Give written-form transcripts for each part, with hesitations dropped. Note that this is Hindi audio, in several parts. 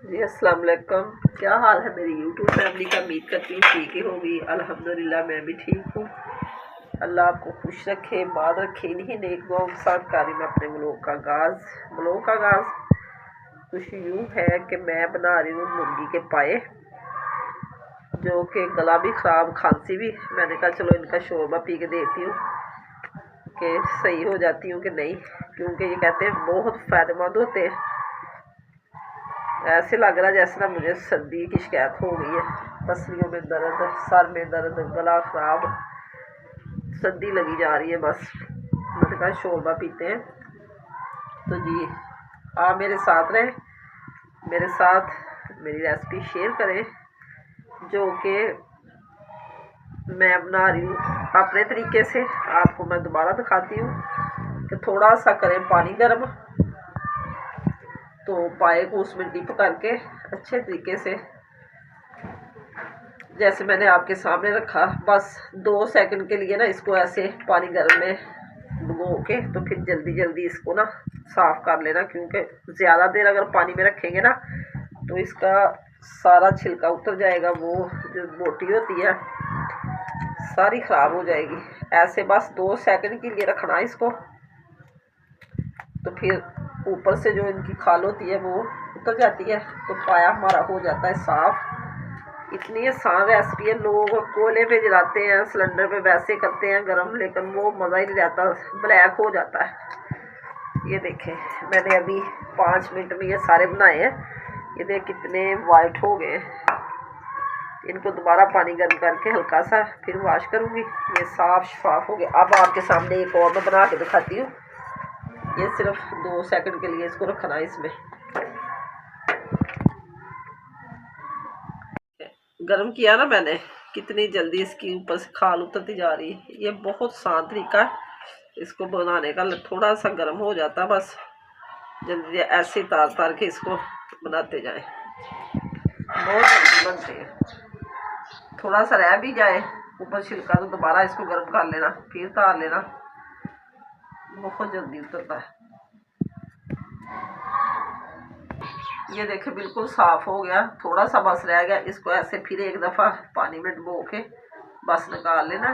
जी अस्सलाम वालेकुम। क्या हाल है मेरी यूट्यूब फैमिली का? उम्मीद करती हूँ ठीक ही होगी। अल्हम्दुलिल्लाह मैं भी ठीक हूँ। अल्लाह आपको खुश रखे, बात रखे। इन्हीं नेक दुआओं के साथ कारी में अपने व्लॉग का आगाज़ कुछ यूँ है कि मैं बना रही हूँ मुर्गी के पाए, जो कि गला भी ख़राब, खांसी भी। मैंने कहा चलो इनका शोरबा पी के देखती हूँ कि सही हो जाती हूँ कि नहीं, क्योंकि ये कहते हैं बहुत फ़ायदेमंद होते हैं। ऐसे लग रहा जैसे ना मुझे सर्दी की शिकायत हो गई है, पसलियों में दर्द, सर में दर्द, गला ख़राब, सर्दी लगी जा रही है बस। मैंने कहा शोरबा पीते हैं। तो जी आप मेरे साथ रहें, मेरे साथ मेरी रेसिपी शेयर करें, जो कि मैं बना रही हूँ अपने तरीके से। आपको मैं दोबारा दिखाती हूँ कि थोड़ा सा करें पानी गर्म, तो पाए को उसमें डिप करके अच्छे तरीके से, जैसे मैंने आपके सामने रखा, बस 2 सेकंड के लिए ना इसको ऐसे पानी गर्म में भिगो के, तो फिर जल्दी जल्दी इसको ना साफ़ कर लेना, क्योंकि ज़्यादा देर अगर पानी में रखेंगे ना तो इसका सारा छिलका उतर जाएगा, वो जो बोटी होती है सारी ख़राब हो जाएगी। ऐसे बस 2 सेकंड के लिए रखना इसको, तो फिर ऊपर से जो इनकी खाल होती है वो उतर जाती है, तो पाया हमारा हो जाता है साफ़। इतनी आसान रेसिपी है। लोग कोयले पे जलाते हैं, सिलेंडर पे वैसे करते हैं गरम, लेकिन वो मज़ा ही नहीं आता, ब्लैक हो जाता है। ये देखें मैंने अभी 5 मिनट में ये सारे बनाए हैं। ये देख कितने वाइट हो गए। इनको दोबारा पानी गर्म करके हल्का सा फिर वॉश करूँगी। ये साफ़ शफाफ हो गया। अब आपके सामने एक और मैं बना के दिखाती हूँ। ये सिर्फ 2 सेकंड के लिए इसको रखना है इसमें। गर्म किया ना मैंने, कितनी जल्दी इसकी ऊपर से खाल उतरती जा रही है। ये बहुत आसान तरीका है इसको बनाने का। थोड़ा सा गर्म हो जाता है, बस जल्दी ऐसे तार तार के इसको बनाते जाएं, बहुत जल्दी बनते हैं। थोड़ा सा रह भी जाए ऊपर छिलका तो दोबारा इसको गर्म कर लेना, फिर तार लेना, बहुत जल्दी उतरता है। ये देखे बिल्कुल साफ़ हो गया, थोड़ा सा बस रह गया। इसको ऐसे फिर एक दफ़ा पानी में डुबो के बस निकाल लेना,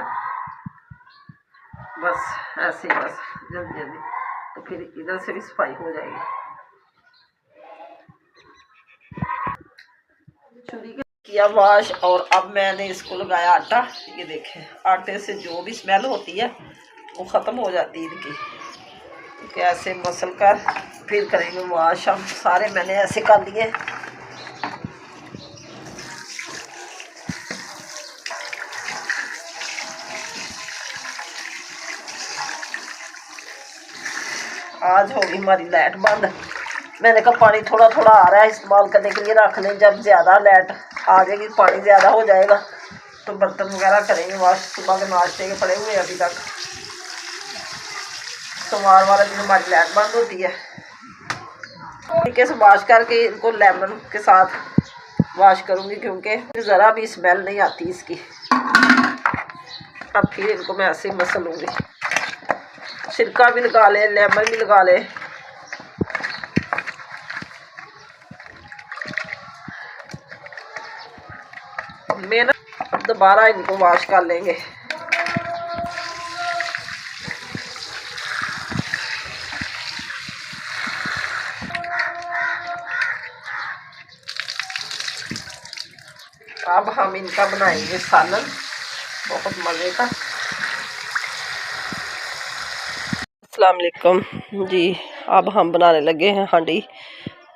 बस ऐसे ही, बस जल्दी जल्दी, तो फिर इधर से भी सफाई हो जाएगी। छुरी के किया वॉश, और अब मैंने इसको लगाया आटा। ये देखें आटे से जो भी स्मेल होती है वो ख़त्म हो जाती है इनकी। तो ऐसे मसल कर फिर करेंगे वॉश। हम सारे मैंने ऐसे कर लिए। आज होगी हमारी लाइट बंद। मैंने कहा पानी थोड़ा थोड़ा आ रहा है, इस्तेमाल करने के लिए रख लें। जब ज़्यादा लाइट आ जाएगी, पानी ज़्यादा हो जाएगा, तो बर्तन वगैरह करेंगे वॉश। सुबह के नाश्ते के पड़े हुए अभी तक। सोमवार वाला दिन हमारी लाइट बंद होती है। तरीके से वॉश करके इनको लेमन के साथ वॉश करूँगी, क्योंकि ज़रा भी स्मेल नहीं आती इसकी। अब फिर इनको मैं ऐसे ही मसल लूँगी। सिरका भी लगा ले, लेमन भी लगा ले। मैं ना अब दोबारा इनको वॉश कर लेंगे। अब हम इनका बनाएंगे सालन, बहुत मज़े का। अस्सलाम वालेकुम जी। अब हम बनाने लगे हैं हांडी।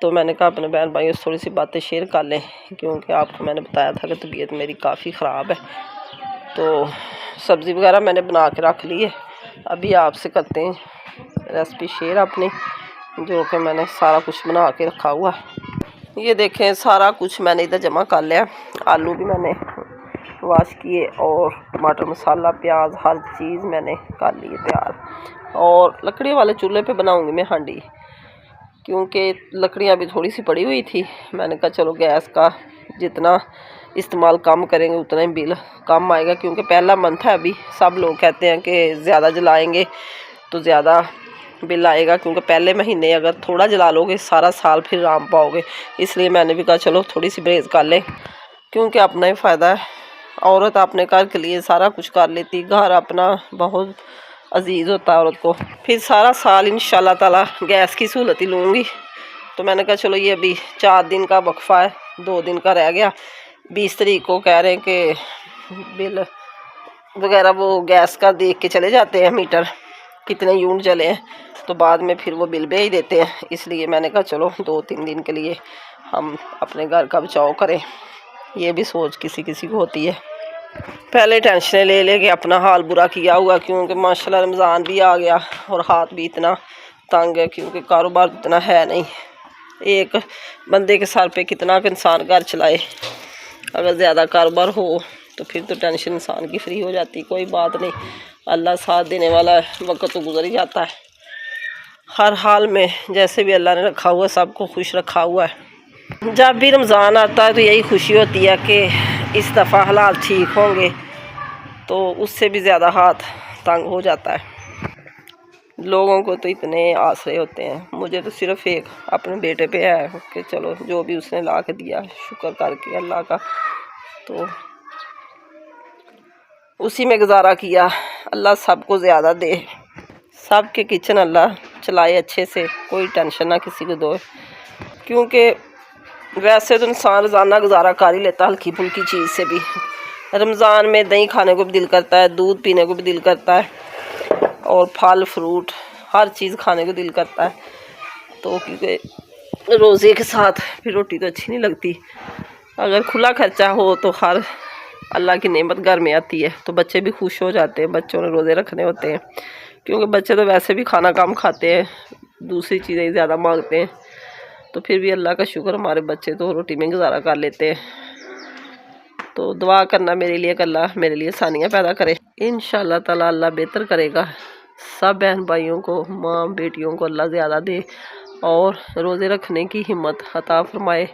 तो मैंने कहा अपने बहन भाइयों से थोड़ी सी बातें शेयर कर लें, क्योंकि आपको मैंने बताया था कि तबीयत मेरी काफ़ी ख़राब है। तो सब्ज़ी वगैरह मैंने बना के रख ली है। अभी आपसे करते हैं रेसिपी शेयर अपनी, जो कि मैंने सारा कुछ बना के रखा हुआ। ये देखें सारा कुछ मैंने इधर जमा कर लिया। आलू भी मैंने वॉश किए, और टमाटर, मसाला, प्याज, हर चीज़ मैंने कर ली तैयार। और लकड़ी वाले चूल्हे पे बनाऊंगी मैं हांडी, क्योंकि लकड़ियाँ भी थोड़ी सी पड़ी हुई थी। मैंने कहा चलो गैस का जितना इस्तेमाल कम करेंगे उतना ही बिल कम आएगा, क्योंकि पहला मंथ है अभी। सब लोग कहते हैं कि ज़्यादा जलाएंगे तो ज़्यादा बिल आएगा, क्योंकि पहले महीने अगर थोड़ा जला लोगे सारा साल फिर राम पाओगे। इसलिए मैंने भी कहा चलो थोड़ी सी परहेज़ कर लें, क्योंकि अपना ही फ़ायदा है। औरत अपने घर के लिए सारा कुछ कर लेती, घर अपना बहुत अजीज़ होता है औरत को। फिर सारा साल इंशाल्लाह ताला गैस की सहूलत ही लूँगी। तो मैंने कहा चलो ये अभी 4 दिन का वक्फ़ा है, 2 दिन का रह गया। 20 तारीख को कह रहे हैं कि बिल वगैरह वो गैस का देख के चले जाते हैं मीटर कितने यूनिट जले हैं, तो बाद में फिर वो बिल भेज देते हैं। इसलिए मैंने कहा चलो 2-3 दिन के लिए हम अपने घर का बचाव करें। ये भी सोच किसी किसी को होती है। पहले टेंशनें ले ले के अपना हाल बुरा किया हुआ, क्योंकि माशाल्लाह रमज़ान भी आ गया और हाथ भी इतना तंग है, क्योंकि कारोबार इतना है नहीं। एक बंदे के सर पे कितना इंसान घर चलाए। अगर ज़्यादा कारोबार हो तो फिर तो टेंशन इंसान की फ्री हो जाती। कोई बात नहीं, अल्लाह साथ देने वाला है, वक्त तो गुजर ही जाता है। हर हाल में जैसे भी अल्लाह ने रखा हुआ है सबको खुश रखा हुआ है। जब भी रमज़ान आता है तो यही खुशी होती है कि इस दफ़ा हालात ठीक होंगे, तो उससे भी ज़्यादा हाथ तंग हो जाता है। लोगों को तो इतने आसरे होते हैं, मुझे तो सिर्फ़ एक अपने बेटे पे है कि चलो जो भी उसने ला के दिया शुक्र करके अल्लाह का, तो उसी में गुजारा किया। अल्लाह सबको ज़्यादा दे, सब के किचन अल्लाह चलाए अच्छे से, कोई टेंशन ना किसी को दो। क्योंकि वैसे तो इंसान रोज़ाना गुजारा कर ही लेता हल्की फुल्की चीज़ से भी। रमज़ान में दही खाने को भी दिल करता है, दूध पीने को भी दिल करता है, और फल फ्रूट हर चीज़ खाने को दिल करता है। तो क्योंकि रोज़े के साथ फिर रोटी तो अच्छी नहीं लगती। अगर खुला खर्चा हो तो हर अल्लाह की नेमत घर में आती है, तो बच्चे भी खुश हो जाते हैं। बच्चों ने रोज़े रखने होते हैं, क्योंकि बच्चे तो वैसे भी खाना कम खाते हैं, दूसरी चीज़ें ज़्यादा मांगते हैं। तो फिर भी अल्लाह का शुक्र हमारे बच्चे तो रोटी में गुजारा कर लेते हैं। तो दुआ करना मेरे लिए कि अल्लाह मेरे लिए आसानियाँ पैदा करे। इंशाअल्लाह ताला अल्लाह बेहतर करेगा। सब बहन भाइयों को, माँ बेटियों को अल्लाह ज़्यादा दे और रोज़े रखने की हिम्मत अता फरमाए।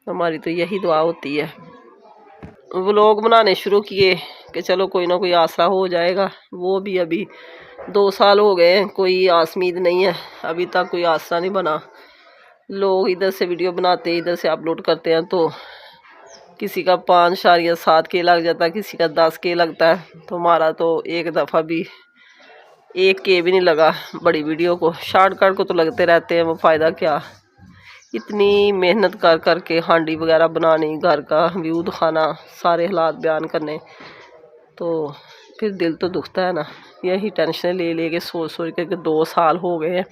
हमारी तो यही दुआ होती है। व्लॉग बनाने शुरू किए कि चलो कोई ना कोई आसरा हो जाएगा, वो भी अभी 2 साल हो गए हैं, कोई आस उम्मीद नहीं है, अभी तक कोई आसरा नहीं बना। लोग इधर से वीडियो बनाते हैं, इधर से अपलोड करते हैं, तो किसी का 5.7K लग जाता है, किसी का 10K लगता है। तो हमारा तो एक दफ़ा भी 1K भी नहीं लगा बड़ी वीडियो को। शॉर्टकट को तो लगते रहते हैं, वो फ़ायदा क्या। इतनी मेहनत कर कर के हांडी वगैरह बनानी, घर का व्यू दिखाना, सारे हालात बयान करने, तो फिर दिल तो दुखता है ना। यही टेंशन ले ले के सोच सोच के 2 साल हो गए हैं,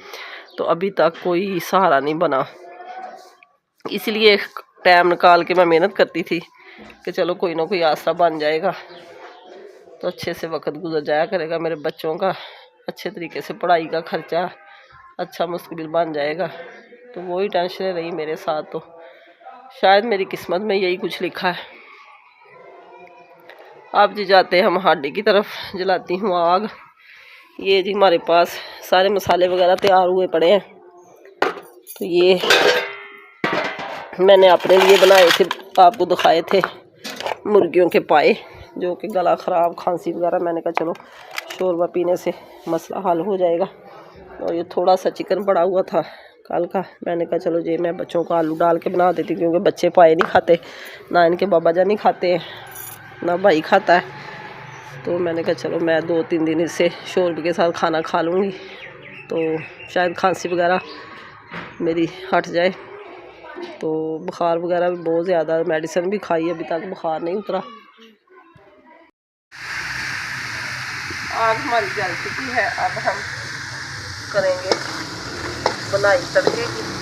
तो अभी तक कोई सहारा नहीं बना। इसलिए टाइम निकाल के मैं मेहनत करती थी कि चलो कोई ना कोई आसरा बन जाएगा, तो अच्छे से वक्त गुजर जाया करेगा। मेरे बच्चों का अच्छे तरीके से पढ़ाई का खर्चा अच्छा मुस्तकबिल बन जाएगा। तो वही टेंशन रही मेरे साथ। तो शायद मेरी किस्मत में यही कुछ लिखा है। अब जी जाते हैं हम हांडी की तरफ, जलाती हूँ आग। ये जी हमारे पास सारे मसाले वगैरह तैयार हुए पड़े हैं। तो ये मैंने अपने लिए बनाए थे, आपको दिखाए थे मुर्गियों के पाए, जो कि गला ख़राब खांसी वगैरह, मैंने कहा चलो शोरबा पीने से मसला हल हो जाएगा। और ये थोड़ा सा चिकन पड़ा हुआ था कल का, मैंने कहा चलो जी मैं बच्चों को आलू डाल के बना देती, क्योंकि बच्चे पाए नहीं खाते, ना इनके बाबा जान नहीं खाते, ना भाई खाता है। तो मैंने कहा चलो मैं 2-3 दिन इससे शोरबे के साथ खाना खा लूँगी, तो शायद खांसी वगैरह मेरी हट जाए। तो बुखार वगैरह भी बहुत ज़्यादा, मेडिसिन भी खाई, अभी तक बुखार नहीं उतरा। आग हमारी जल चुकी है, अब हम करेंगे बनाई तड़के की।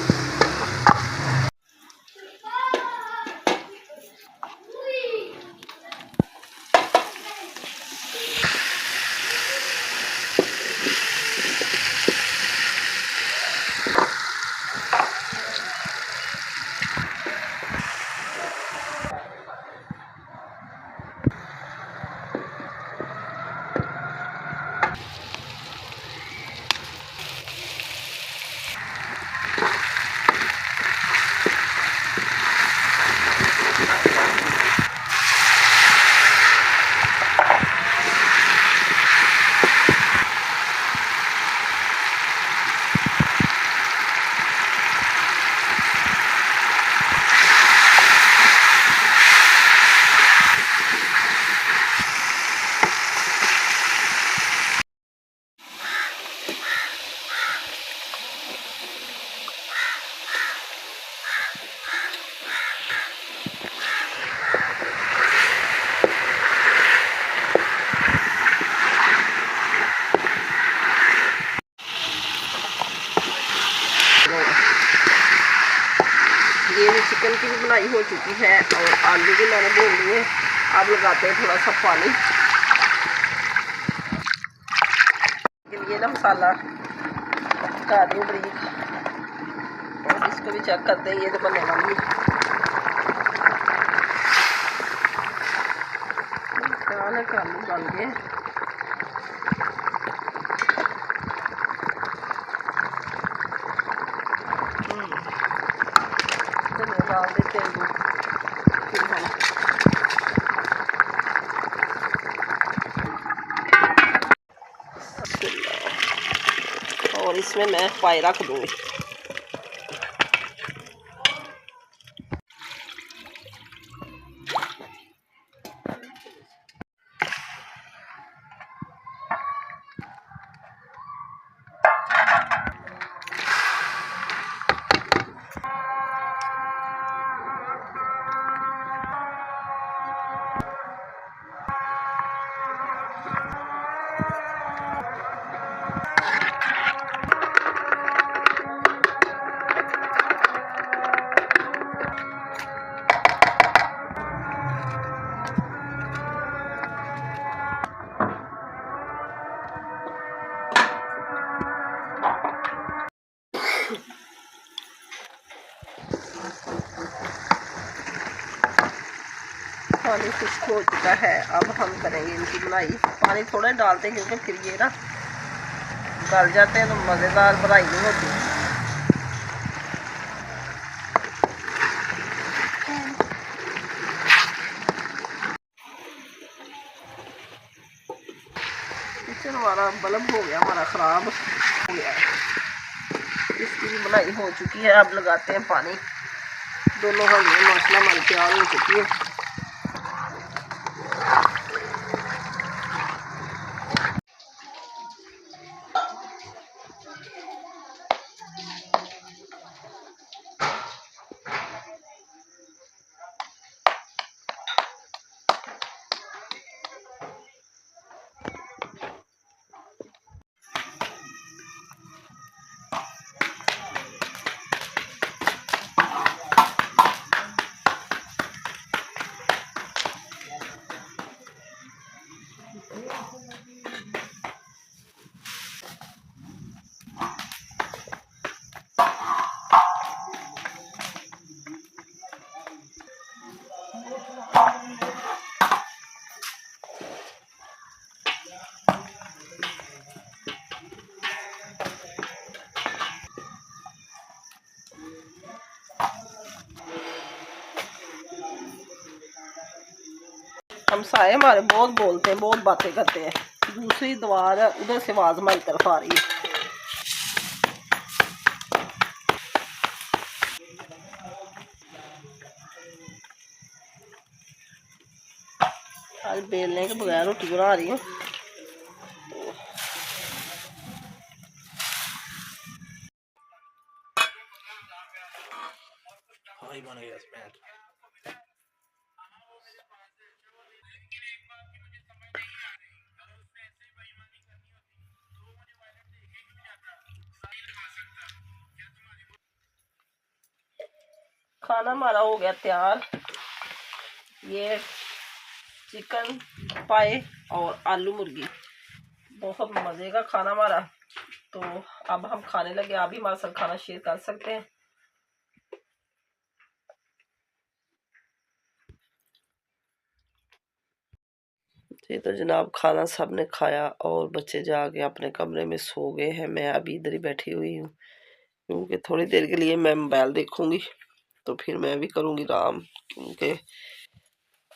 ये चिकन की भी बनाई हो चुकी है और आलू भी मैंने भून लिए। अब लगाते हैं थोड़ा सा पानी के लिए ना, मसाला डाल रही हूँ बरीक और इसको भी चेक करते हैं। ये तो बनने वाली है, आलू डाल के डाल देते हैं। फिर हम और इसमें मैं पाई रख दूँगी। पानी खुश्क हो चुका है, अब हम करेंगे इनकी बनाई। पानी थोड़ा डालते हैं क्योंकि फिर ये ना गल जाते हैं तो मज़ेदार बनाई नहीं होती। किचन हमारा बल्ब हो गया, हमारा ख़राब हो गया। इसकी भी बनाई हो चुकी है। अब लगाते हैं पानी। दोनों हल्दी मसाला हमारी तैयार हो चुकी है। हमसाए हमारे बहुत बोलते हैं, बहुत बातें करते हैं। दूसरी दीवार है, उधर से आवाज़ हमारी तरफ आ रही है। आज बेलने के बगैर रोटी बना रही हूँ। खाना हमारा हो गया तैयार। ये चिकन पाए और आलू मुर्गी, बहुत मज़े का खाना हमारा। तो अब हम खाने लगे। आप भी हमारे साथ खाना शेयर कर सकते हैं। जी तो जनाब, खाना सब ने खाया और बच्चे जाके अपने कमरे में सो गए हैं। मैं अभी इधर ही बैठी हुई हूँ क्योंकि थोड़ी देर के लिए मैं मोबाइल देखूंगी, तो फिर मैं भी करूँगी आराम, क्योंकि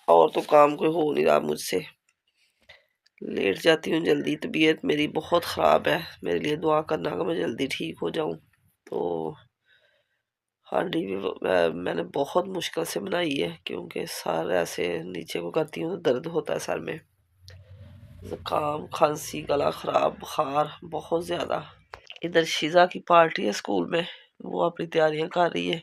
और तो काम कोई हो नहीं रहा मुझसे। लेट जाती हूँ जल्दी। तबीयत मेरी बहुत ख़राब है। मेरे लिए दुआ करना कि मैं जल्दी ठीक हो जाऊँ। तो हांडी भी मैंने बहुत मुश्किल से बनाई है क्योंकि सर ऐसे नीचे को करती हूँ तो दर्द होता है सर में। ज़ुकाम, खांसी, गला ख़राब, बुखार बहुत ज़्यादा। इधर शीज़ा की पार्टी है स्कूल में, वो अपनी तैयारियां कर रही है।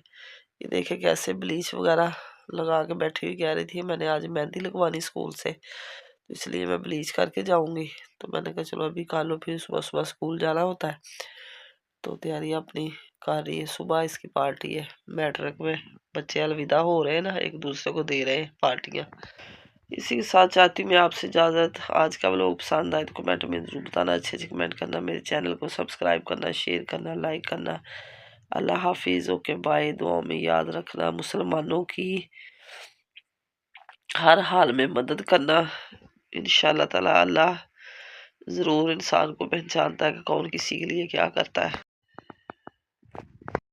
ये देखे कैसे ब्लीच वगैरह लगा के बैठी हुई। कह रही थी मैंने आज मेहंदी लगवानी स्कूल से, तो इसलिए मैं ब्लीच करके जाऊंगी। तो मैंने कहा चलो अभी कर लो, फिर सुबह सुबह स्कूल जाना होता है। तो तैयारियां अपनी कर रही है। सुबह इसकी पार्टी है मैट्रिक में। बच्चे अलविदा हो रहे हैं ना, एक दूसरे को दे रहे हैं पार्टियां। इसी के साथ चाहती हूँ मैं आपसे इजाज़त। आज का व्लॉग पसंद आए तो कमेंट में ज़रूर बताना, अच्छे अच्छे कमेंट करना, मेरे चैनल को सब्सक्राइब करना, शेयर करना, लाइक करना। अल्लाह हाफिज़। Okay bye. दुआ में याद रखना, मुसलमानों की हर हाल में मदद करना। इंशाअल्लाह ताला अल्लाह ज़रूर इंसान को पहचानता है कि कौन किसी के लिए क्या करता है।